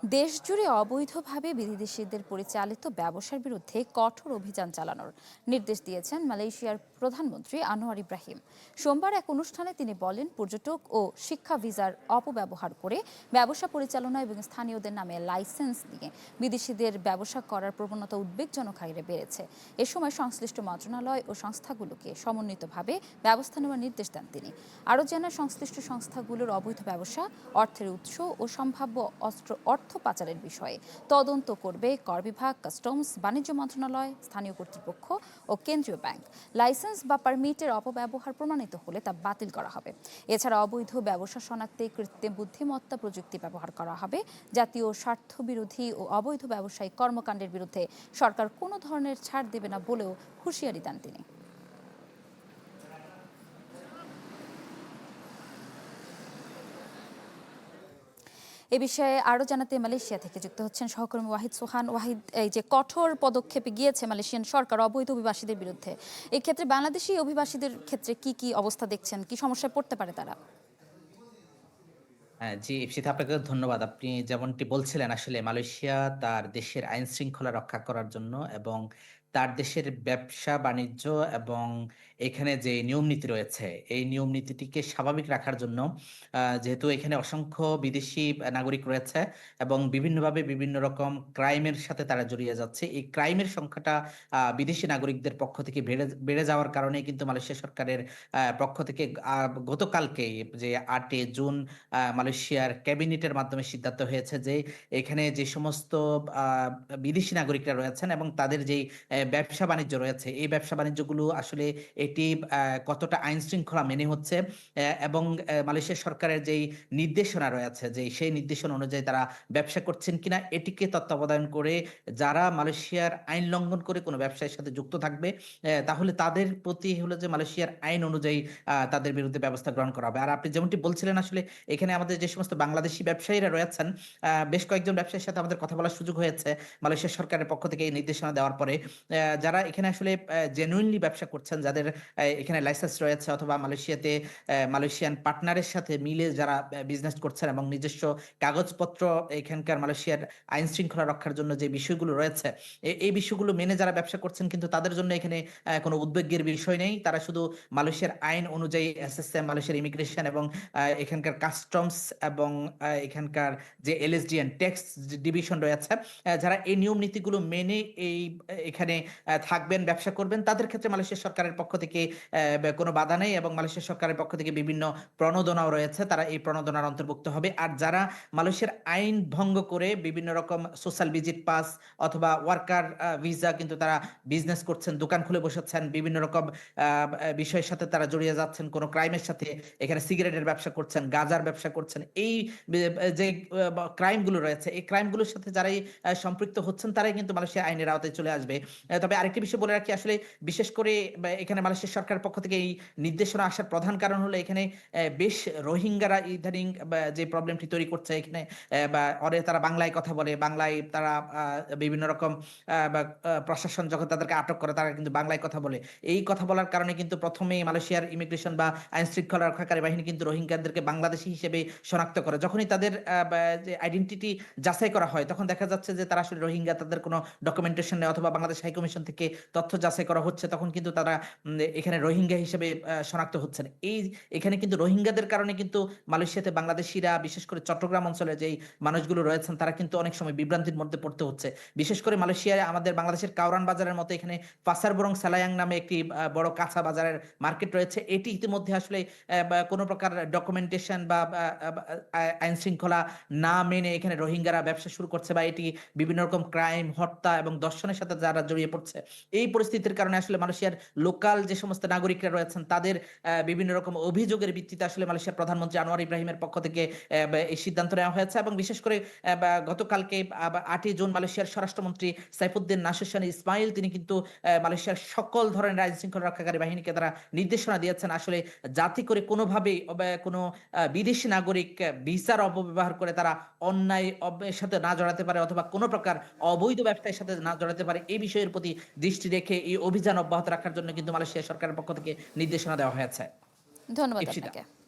দেশজুড়ে অবৈধভাবে বিদেশিদের পরিচালিত ব্যবসার বিরুদ্ধে কঠোর অভিযান চালানোর নির্দেশ দিয়েছেন মালয়েশিয়ার প্রধানমন্ত্রী আনোয়ার ইব্রাহিম। সোমবার এক অনুষ্ঠানে তিনি বলেন, পর্যটক ও শিক্ষা ভিসার অপব্যবহার করে ব্যবসা পরিচালনা এবং স্থানীয়দের নামে লাইসেন্স নিয়ে বিদেশিদের ব্যবসা করার প্রবণতা উদ্বেগজনক হারে বেড়েছে। এ সময় সংশ্লিষ্ট মন্ত্রণালয় ও সংস্থাগুলোকে সমন্বিতভাবে ব্যবস্থা নেওয়ার নির্দেশ দেন তিনি। আরও জানান, সংশ্লিষ্ট সংস্থাগুলোর অবৈধ ব্যবসা, অর্থের উৎস ও সম্ভাব্য অর্থ পাচারের বিষয়ে তদন্ত করবে কর বিভাগ, কাস্টমস, বাণিজ্য মন্ত্রণালয়, স্থানীয় কর্তৃপক্ষ ও কেন্দ্রীয় ব্যাংক। লাইসেন্স বা পারমিটের অপব্যবহার প্রমাণিত হলে তা বাতিল করা হবে। এছাড়া অবৈধ ব্যবসা শনাক্তে কৃত্রিম বুদ্ধিমত্তা প্রযুক্তি ব্যবহার করা হবে। জাতীয় স্বার্থবিরোধী ও অবৈধ ব্যবসায়িক কর্মকাণ্ডের বিরুদ্ধে সরকার কোনো ধরনের ছাড় দেবে না বলেও হুঁশিয়ারি দেন তিনি। এ বিষয়ে আরও জানাতে মালয়েশিয়া থেকে যুক্ত হচ্ছেন সহকর্মী ওয়াহিদ সোহান। ওয়াহিদ, এই যে কঠোর পদক্ষেপে গিয়েছে মালয়েশিয়ান সরকার অবৈধ অভিবাসীদের বিরুদ্ধে, এই ক্ষেত্রে বাংলাদেশি অভিবাসীদের ক্ষেত্রে কি কি অবস্থা দেখছেন, কি সমস্যায় পড়তে পারে তারা? হ্যাঁ, জি, ইপসিত আপনাকে ধন্যবাদ। আপনি যেমনটি বলছিলেন আসলে মালয়েশিয়া তার দেশের আইন শৃঙ্খলা রক্ষা করার জন্য এবং তার দেশের ব্যবসা-বাণিজ্য এবং এখানে যে নিয়ম নীতি রয়েছে, এই নিয়ম নীতিটিকে স্বাভাবিক রাখার জন্য যেহেতু এখানে অসংখ্য বিদেশি নাগরিক রয়েছে এবং বিভিন্নভাবে বিভিন্ন রকম ক্রাইমের সাথে তারা জড়িয়ে যাচ্ছে। এই ক্রাইমের সংখ্যাটা বিদেশি নাগরিকদের পক্ষ থেকে বেড়ে যাওয়ার কারণেই কিন্তু মালয়েশিয়া সরকারের পক্ষ থেকে গতকালকেই যে ৮ জুন মালয়েশিয়ার ক্যাবিনেটের মাধ্যমে সিদ্ধান্ত হয়েছে যে এখানে যে সমস্ত আহ, বিদেশি নাগরিকরা রয়েছেন এবং তাদের যেই ব্যবসা বাণিজ্য রয়েছে, এই ব্যবসা বাণিজ্যগুলো আসলে এটি কতটা আইন শৃঙ্খলা মেনে হচ্ছে এবং মালয়েশিয়া সরকারের যেই নির্দেশনা রয়েছে যে সেই নির্দেশনা অনুযায়ী তারা ব্যবসা করছেন কিনা এটিকে তত্ত্বাবধান করে যারা মালয়েশিয়ার আইন লঙ্ঘন করে কোনো ব্যবসায়ের সাথে যুক্ত থাকবে তাহলে তাদের প্রতি হলো যে মালয়েশিয়ার আইন অনুযায়ী তাদের বিরুদ্ধে ব্যবস্থা গ্রহণ করা হবে। আর আপনি যেমনটি বলছিলেন আসলে এখানে আমাদের যে সমস্ত বাংলাদেশি ব্যবসায়ীরা রয়েছেন, বেশ কয়েকজন ব্যবসায়ীর সাথে আমাদের কথা বলার সুযোগ হয়েছে মালয়েশিয়া সরকারের পক্ষ থেকে এই নির্দেশনা দেওয়ার পরে। যারা এখানে আসলে জেনুইনলি ব্যবসা করছেন, যাদের এখানে লাইসেন্স রয়েছে অথবা মালয়েশিয়াতে মালয়েশিয়ান পার্টনারের সাথে মিলে যারা বিজনেস করছেন এবং নিজস্ব কাগজপত্র এখানকার মালয়েশিয়ার আইন শৃঙ্খলা রক্ষার জন্য যে বিষয়গুলো রয়েছে, এই বিষয়গুলো মেনে যারা ব্যবসা করছেন কিন্তু তাদের জন্য এখানে কোনো উদ্বেগের বিষয় নেই। তারা শুধু মালয়েশিয়ার আইন অনুযায়ী এসএসএম, মালয়েশিয়ার ইমিগ্রেশন এবং এখানকার কাস্টমস এবং এখানকার যে এলএসডিএন ট্যাক্স ডিভিশন রয়েছে, যারা এই নিয়ম নীতিগুলো মেনে এখানে থাকবেন, ব্যবসা করবেন, তাদের ক্ষেত্রে মালয়েশিয়া সরকারের পক্ষ থেকে কোনো বাধা নেই এবং মালয়েশিয়া সরকারের পক্ষ থেকে বিভিন্ন প্রণোদনাও রয়েছে, তারা এই প্রণোদনার অন্তর্ভুক্ত হবে। আর যারা মালয়েশিয়ার আইন ভঙ্গ করে বিভিন্ন রকম সোশ্যাল ভিজিট পাস অথবা ওয়ার্কার ভিসা কিন্তু তারা বিজনেস করছেন, দোকান খুলে বসেছেন, বিভিন্ন রকম বিষয়ের সাথে তারা জড়িয়ে যাচ্ছেন, কোনো ক্রাইমের সাথে এখানে সিগারেটের ব্যবসা করছেন, গাঁজার ব্যবসা করছেন, এই যে ক্রাইম গুলো রয়েছে, এই ক্রাইম গুলোর সাথে যারাই সম্পৃক্ত হচ্ছেন তারাই কিন্তু মালয়েশিয়া আইনের আওতায় চলে আসবে। তবে আরেকটি বিষয় বলে রাখি, আসলে বিশেষ করে এখানে মালয়েশিয়া সরকারের পক্ষ থেকে এই নির্দেশনা আসার প্রধান কারণ হলো এখানে বেশ রোহিঙ্গারা ইদানিং যে প্রবলেমটি তৈরি করছে এখানে, বা তারা বাংলায় কথা বলে, বাংলায় তারা বিভিন্ন রকম প্রশাসন যখন তাদেরকে আটক করে তারা কিন্তু বাংলায় কথা বলে। এই কথা বলার কারণে কিন্তু প্রথমেই মালয়েশিয়ার ইমিগ্রেশন বা আইন শৃঙ্খলা রক্ষাকারী বাহিনী কিন্তু রোহিঙ্গাদেরকে বাংলাদেশি হিসেবে শনাক্ত করে। যখনই তাদের যে আইডেন্টিটি যাচাই করা হয় তখন দেখা যাচ্ছে যে তারা আসলে রোহিঙ্গা, তাদের কোনো ডকুমেন্টেশন নেই অথবা বাংলাদেশ হাই কমিশন থেকে তথ্য যাচাই করা হচ্ছে, তখন কিন্তু তারা এখানে রোহিঙ্গা হিসেবে শনাক্ত হচ্ছেন। এখানে কিন্তু রোহিঙ্গাদের কারণে কিন্তু মালয়েশিয়াতে বাংলাদেশিরা, বিশেষ করে চট্টগ্রাম অঞ্চলে যেই মানুষগুলো রয়েছেন, তারা কিন্তু অনেক সময় বিভ্রান্তির মধ্যে পড়তে হচ্ছে। বিশেষ করে মালয়েশিয়ায় আমাদের বাংলাদেশের কাউরান বাজারের মতো এখানে পাসার বরং সালায়াং নামে একটি বড় কাঁচা বাজারের মার্কেট রয়েছে। এটি ইতিমধ্যে আসলে কোনো প্রকার ডকুমেন্টেশন বা আইন শৃঙ্খলা না মেনে এখানে রোহিঙ্গারা ব্যবসা শুরু করছে বা এটি বিভিন্ন রকম ক্রাইম, হত্যা এবং দর্শনের সাথে যারা জড়িয়ে পড়ছে। এই পরিস্থিতির কারণে আসলে মালয়েশিয়ার লোকাল যে সমস্ত নাগরিকরা রয়েছেন তাদের বিভিন্ন রকম অভিযোগের ভিত্তিতে আসলে মালয়েশিয়ার প্রধানমন্ত্রী আনোয়ার ইব্রাহিমের পক্ষ থেকে এই সিদ্ধান্ত নেওয়া হয়েছে এবং বিশেষ করে গতকালকে ৮ই জুন মালয়েশিয়ার স্বরাষ্ট্রমন্ত্রী সাইফুদ্দিন নাসির ইসমাইল তিনি কিন্তু মালয়েশিয়ার সকল ধরনের আইন শৃঙ্খলা রক্ষাকারী বাহিনীকে তারা নির্দেশনা দিয়েছেন আসলে যাতে করে কোনোভাবেই কোনো বিদেশি নাগরিক ভিসার অপব্যবহার করে তারা অন্যায় সাথে না জড়াতে পারে অথবা কোনো প্রকার অবৈধ ব্যবসায়ের সাথে না জড়াতে পারে, এই বিষয়ের প্রতি দৃষ্টি রেখে এই অভিযান অব্যাহত রাখার জন্য কিন্তু মালয়েশিয়া সরকারের পক্ষ থেকে নির্দেশনা দেওয়া হয়েছে। ধন্যবাদ ইপসিতা। আপনাকে।